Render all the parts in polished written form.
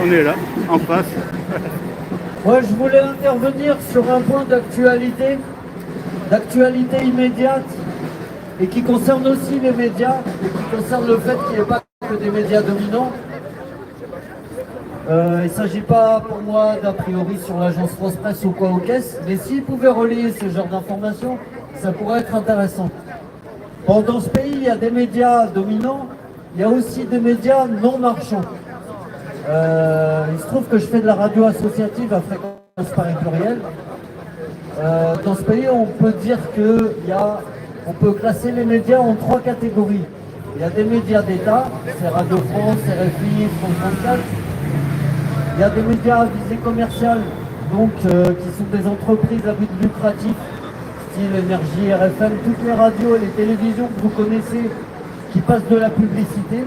On est là, en face. Moi, je voulais intervenir sur un point d'actualité immédiate, et qui concerne aussi les médias, et qui concerne le fait qu'il n'y ait pas que des médias dominants. Il ne s'agit pas pour moi d'a priori sur l'agence France Presse ou quoi aux caisses, mais s'ils pouvaient relayer ce genre d'informations, ça pourrait être intéressant. Bon, dans ce pays, il y a des médias dominants, il y a aussi des médias non marchands. Il se trouve que je fais de la radio associative à fréquence Paris Pluriel. Dans ce pays, on peut dire on peut classer les médias en 3 catégories. Il y a des médias d'État, c'est Radio France, RFI, France 24. Il y a des médias à visée commerciale, donc qui sont des entreprises à but lucratif, style Énergie, RFM, toutes les radios et les télévisions que vous connaissez qui passent de la publicité.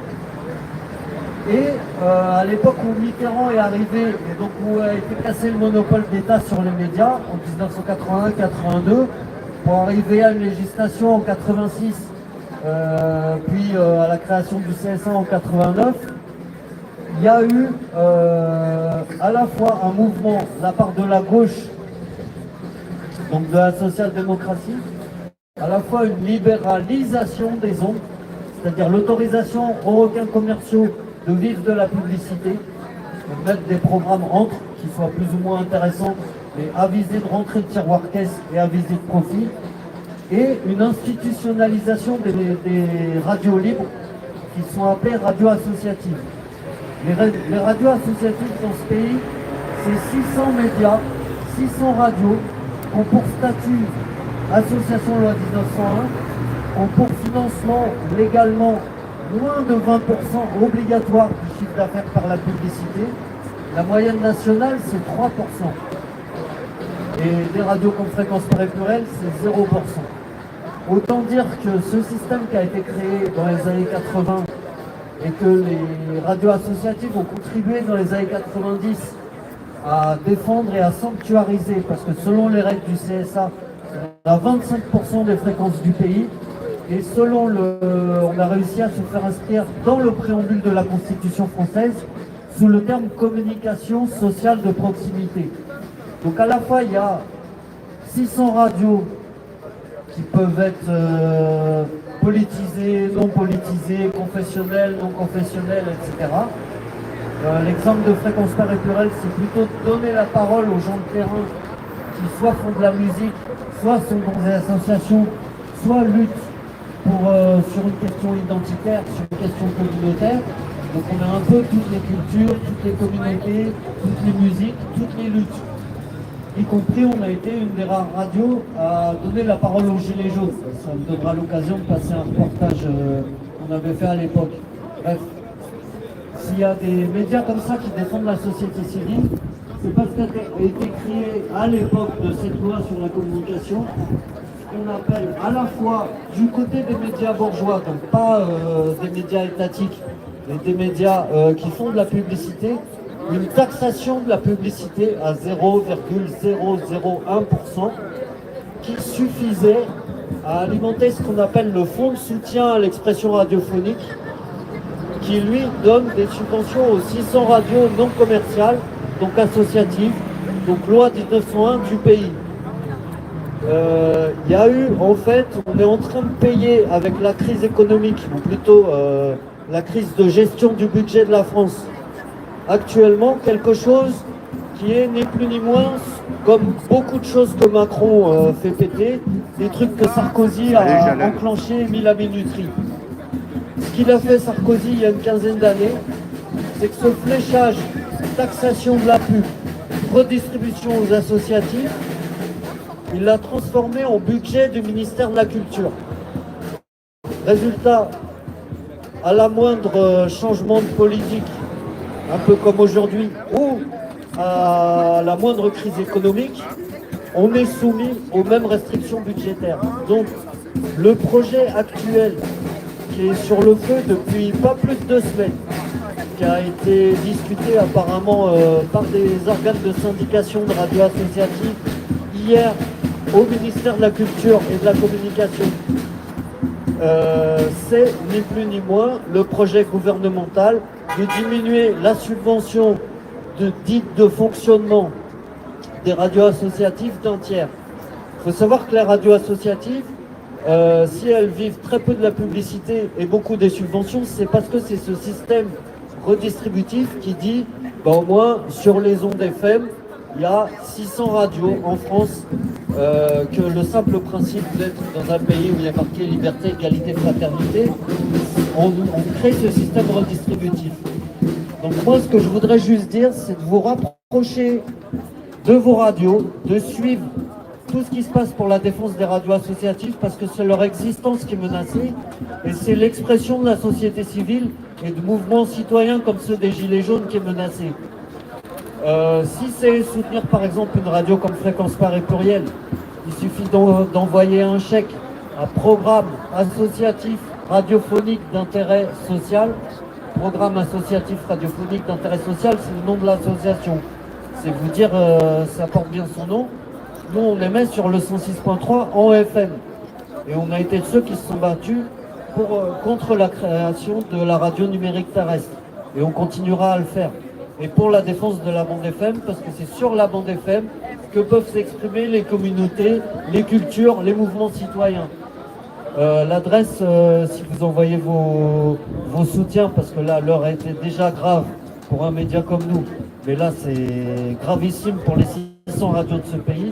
Et à l'époque où Mitterrand est arrivé, et donc où a été cassé le monopole d'État sur les médias en 1981-82, pour arriver à une législation en 86, puis à la création du CSA en 89, il y a eu à la fois un mouvement de la part de la gauche, donc de la social-démocratie, à la fois une libéralisation des ondes, c'est-à-dire l'autorisation aux requins commerciaux de vivre de la publicité, de mettre des programmes entre qui soient plus ou moins intéressants, mais avisés de rentrer de tiroir caisse et avisés de profit, et une institutionnalisation des radios libres qui sont appelées radios associatives. Les radios associatives dans ce pays, c'est 600 médias, 600 radios qui ont pour statut association loi 1901, ont pour financement légalement moins de 20% obligatoire du chiffre d'affaires par la publicité. La moyenne nationale, c'est 3%. Et des radios comme Fréquence Paris Pluriel, c'est 0%. Autant dire que ce système qui a été créé dans les années 80 et que les radios associatives ont contribué dans les années 90 à défendre et à sanctuariser, parce que selon les règles du CSA, on a 25% des fréquences du pays, et on a réussi à se faire inscrire dans le préambule de la Constitution française sous le terme communication sociale de proximité. Donc à la fois il y a 600 radios qui peuvent être politisées, non politisées, confessionnelles, non confessionnelles, etc. L'exemple de Fréquence Paris Pluriel, c'est plutôt donner la parole aux gens de terrain qui soit font de la musique, soit sont dans des associations, soit luttent sur une question identitaire, sur une question communautaire. Donc on a un peu toutes les cultures, toutes les communautés, toutes les musiques, toutes les luttes. Y compris, on a été une des rares radios à donner la parole aux Gilets jaunes. Ça me donnera l'occasion de passer un reportage qu'on avait fait à l'époque. Bref, s'il y a des médias comme ça qui défendent la société civile, c'est parce qu'elle a été créée à l'époque de cette loi sur la communication, qu'on appelle à la fois du côté des médias bourgeois, donc pas des médias étatiques, mais des médias qui font de la publicité, une taxation de la publicité à 0,001% qui suffisait à alimenter ce qu'on appelle le fonds de soutien à l'expression radiophonique, qui lui donne des subventions aux 600 radios non commerciales, donc associatives, donc loi 1901 du pays. Il y a eu, en fait, on est en train de payer avec la crise économique, ou plutôt la crise de gestion du budget de la France, actuellement quelque chose qui est ni plus ni moins, comme beaucoup de choses que Macron fait péter, des trucs que Sarkozy a enclenché et mis la minuterie. Ce qu'il a fait Sarkozy il y a une quinzaine d'années, c'est que ce fléchage, taxation de la pub, redistribution aux associatifs, il l'a transformé en budget du ministère de la Culture. Résultat, à la moindre changement de politique, un peu comme aujourd'hui, ou à la moindre crise économique, on est soumis aux mêmes restrictions budgétaires. Donc, le projet actuel, qui est sur le feu depuis pas plus de 2 semaines, qui a été discuté apparemment par des organes de syndication de radio associative hier au ministère de la Culture et de la Communication, c'est ni plus ni moins le projet gouvernemental de diminuer la subvention dite de fonctionnement des radios associatives d'un tiers. Il faut savoir que les radios associatives, si elles vivent très peu de la publicité et beaucoup des subventions, c'est parce que c'est ce système redistributif qui dit, au moins sur les ondes FM, il y a 600 radios en France, que le simple principe d'être dans un pays où il y a marqué liberté, égalité, fraternité, on crée ce système redistributif. Donc moi, ce que je voudrais juste dire, c'est de vous rapprocher de vos radios, de suivre tout ce qui se passe pour la défense des radios associatives, parce que c'est leur existence qui est menacée, et c'est l'expression de la société civile et de mouvements citoyens comme ceux des Gilets jaunes qui est menacée. Si c'est soutenir par exemple une radio comme Fréquence Paris Pluriel, il suffit d'envoyer un chèque à Programme associatif radiophonique d'intérêt social. Programme associatif radiophonique d'intérêt social, c'est le nom de l'association. C'est vous dire, ça porte bien son nom. Nous, on émet sur le 106.3 en FM. Et on a été ceux qui se sont battus contre la création de la radio numérique terrestre. Et on continuera à le faire. Et pour la défense de la bande FM, parce que c'est sur la bande FM que peuvent s'exprimer les communautés, les cultures, les mouvements citoyens. L'adresse, si vous envoyez vos soutiens, parce que là, l'heure était déjà grave pour un média comme nous, mais là, c'est gravissime pour les 600 radios de ce pays.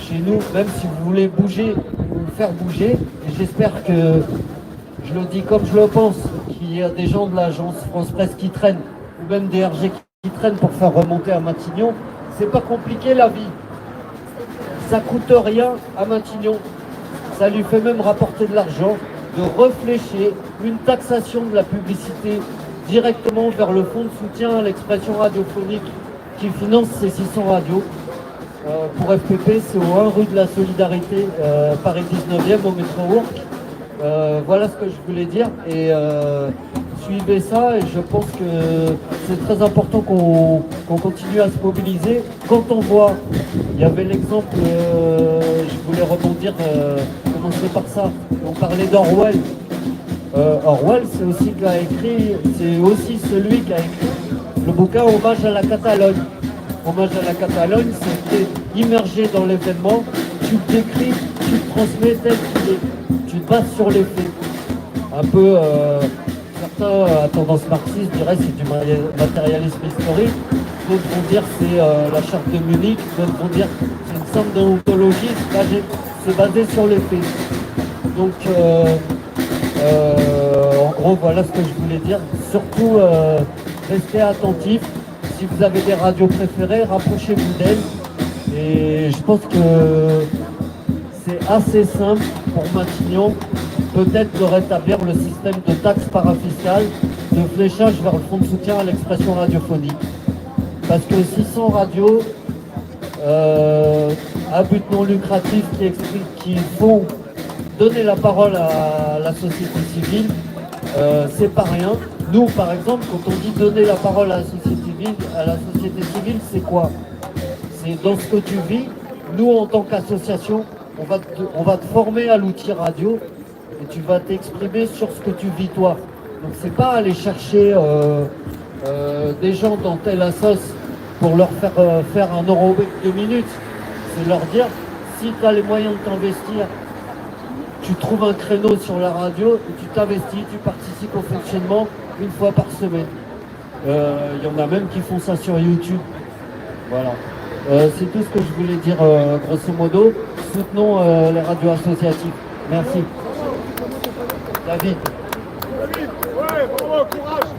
Chez nous, même si vous voulez bouger, ou faire bouger, et j'espère que, je le dis comme je le pense, qu'il y a des gens de l'agence France Presse qui traînent, ou même des RG qui traînent pour faire remonter à Matignon. C'est pas compliqué la vie. Ça coûte rien à Matignon. Ça lui fait même rapporter de l'argent de réfléchir une taxation de la publicité directement vers le fonds de soutien à l'expression radiophonique qui finance ces 600 radios. Pour FPP, c'est au 1 rue de la Solidarité, Paris 19e, au métro Ourcq. Voilà ce que je voulais dire. Et suivez ça, et je pense que c'est très important qu'on continue à se mobiliser. Quand on voit, il y avait l'exemple, je voulais rebondir, commencer par ça, on parlait d'Orwell. Orwell, c'est aussi celui qui a écrit le bouquin Hommage à la Catalogne. Hommage à la Catalogne, c'était immergé dans l'événement, tu le décris, tu le transmets tel qu'il est, tu te bases sur les faits. Un peu, certains à tendance marxiste diraient c'est du matérialisme historique, d'autres vont dire c'est la charte de Munich, d'autres vont dire c'est une sorte d'ontologie, c'est basé sur les faits. Donc, en gros, voilà ce que je voulais dire. Surtout, restez attentifs. Si vous avez des radios préférées, rapprochez-vous d'elles. Et je pense que c'est assez simple pour Matignon, peut-être de rétablir le système de taxes parafiscales, de fléchage vers le fonds de soutien à l'expression radiophonique. Parce que 600 radios à but non lucratif qui font donner la parole à la société civile, c'est pas rien. Nous, par exemple, quand on dit donner la parole à la société civile, c'est quoi? C'est dans ce que tu vis. Nous, en tant qu'association, on va te former à l'outil radio et tu vas t'exprimer sur ce que tu vis toi. Donc c'est pas aller chercher des gens dans telle assoce pour leur faire un aérobic de 2 minutes. C'est leur dire, si tu as les moyens de t'investir, tu trouves un créneau sur la radio et tu t'investis, tu participes au fonctionnement 1 fois par semaine. Il y en a même qui font ça sur YouTube. Voilà. C'est tout ce que je voulais dire grosso modo. Soutenons les radios associatives. Merci. David. Ouais, bravo, courage.